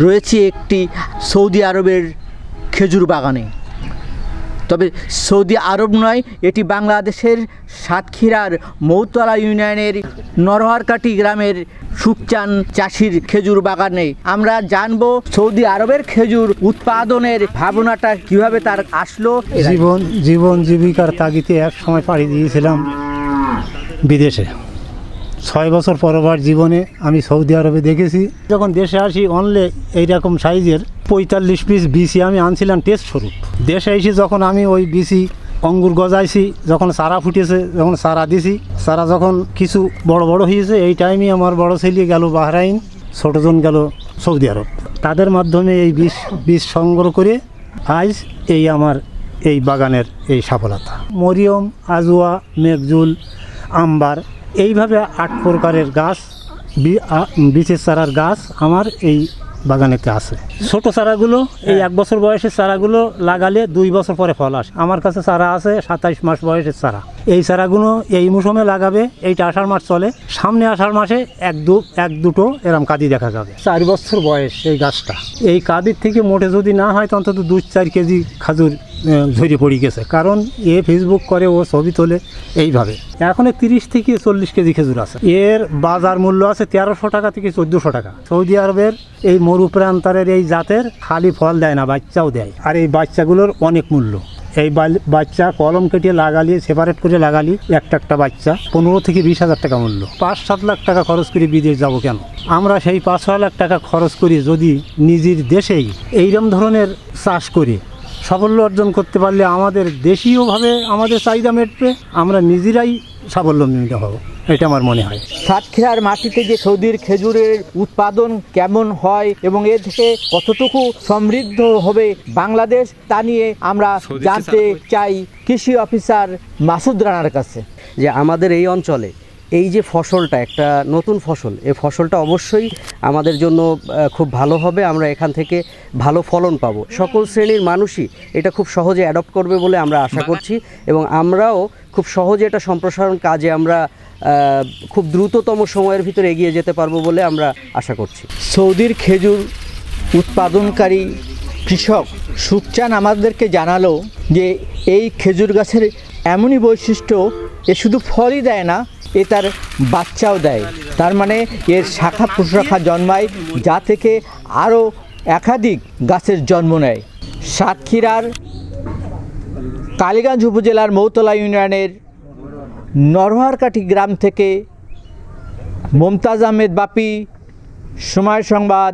রয়েছে একটি সৌদি আরবের খেজুর বাগানে। তবে সৌদি আরব নয়, এটি বাংলাদেশের সাতক্ষীরার মৌতলা ইউনিয়নের নরহারকাটি গ্রামের সুকচান চাষির খেজুর বাগানে আমরা জানবো সৌদি আরবের খেজুর উৎপাদনের ভাবনাটা কিভাবে তার আসলো। জীবন জীবিকার তাগিদে এক সময় পাড়ি দিয়েছিলাম বিদেশে। 6 বছর পরবার জীবনে আমি সৌদি আরবে দেখেছি। যখন দেশে আসি অনলে এইরকম সাইজের 45 পিস বিসি আমি আনছিলাম টেস্ট স্বরূপ। দেশে এসে যখন আমি ওই বিসি অঙ্গুর গজাইছি, যখন চারা ফুটেছে, যখন চারা দিছি, চারা যখন কিছু বড় বড় হয়েছে, এই টাইমে আমার বড় ছেলে গেল বাহরাইন, ছোটজন গেল সৌদি আরব। তাদের মাধ্যমে এই বীজ সংগ্রহ করে আজ এই আমার এই বাগানের এই সফলতা। মরিয়ম, আজওয়া, মেঘজুল, আম্বার, এইভাবে 8 প্রকারের গাছ, বীজের চারার গাছ আমার এই বাগানেতে আছে। ছোট চারাগুলো এই 1 বছর বয়সের চারাগুলো লাগালে 2 বছর পরে ফল আসে। আমার কাছে চারা আছে 27 মাস বয়সের চারা। এই চারাগুলো এই মৌসুমে লাগাবে, এইটা আষাঢ় মাস চলে। সামনে আষাঢ় মাসে এক দুটো এরম কাঁদি দেখা যাবে। 4 বছর বয়স এই গাছটা। এই কাঁদির থেকে মোটে যদি না হয় তো অন্তত 2-4 কেজি খাজুর ঝরে পড়ে গেছে, কারণ ফেসবুক করে, ও ছবি তোলে এইভাবে। এখন 30 থেকে 40 কেজি খেজুর আছে। এর বাজার মূল্য আছে 1300 টাকা থেকে 1400 টাকা। সৌদি আরবের এই মরুপ্রান্তরের এই জাতের খালি ফল দেয় না, বাচ্চাও দেয়। আর এই বাচ্চাগুলোর অনেক মূল্য। এই বাচ্চা কলম কেটে লাগালি, সেপারেট করে লাগালি, একটা বাচ্চা 15 থেকে 20 হাজার টাকা মূল্য। 5-7 লাখ টাকা খরচ করে বিদেশ যাব কেন? আমরা সেই 5-6 লাখ টাকা খরচ করি যদি নিজের দেশেই এইরকম ধরনের চাষ করি, সাফল্য অর্জন করতে পারলে আমাদের দেশীয়ভাবে আমাদের চাহিদা মেটবে, আমরা নিজেরাই স্বাবলম্বী হব, এটা আমার মনে হয়। সাতক্ষীরার মাটিতে যে সৌদির খেজুরের উৎপাদন কেমন হয় এবং এর থেকে কতটুকু সমৃদ্ধ হবে বাংলাদেশ, তা নিয়ে আমরা জানতে চাই কৃষি অফিসার মাসুদ রানার কাছে। যে আমাদের এই অঞ্চলে এই যে ফসলটা একটা নতুন ফসল, এই ফসলটা অবশ্যই আমাদের জন্য খুব ভালো হবে। আমরা এখান থেকে ভালো ফলন পাবো। সকল শ্রেণীর মানুষই এটা খুব সহজে অ্যাডপ্ট করবে বলে আমরা আশা করছি, এবং আমরাও খুব সহজে এটা সম্প্রসারণ কাজে আমরা খুব দ্রুততম সময়ের ভিতরে এগিয়ে যেতে পারবো বলে আমরা আশা করছি। সৌদির খেজুর উৎপাদনকারী কৃষক সুকচান আমাদেরকে জানালো যে এই খেজুর গাছের এমনই বৈশিষ্ট্য, এ শুধু ফলই দেয় না, এ তার বাচ্চাও দেয়। তার মানে এর শাখা প্রশাখা জন্মায়, যা থেকে আরও একাধিক গাছের জন্ম নেয়। সাতক্ষীরার কালীগঞ্জ উপজেলার মৌতলা ইউনিয়নের নরহারকাটি গ্রাম থেকে মমতাজ আহমেদ বাপি, সময় সংবাদ।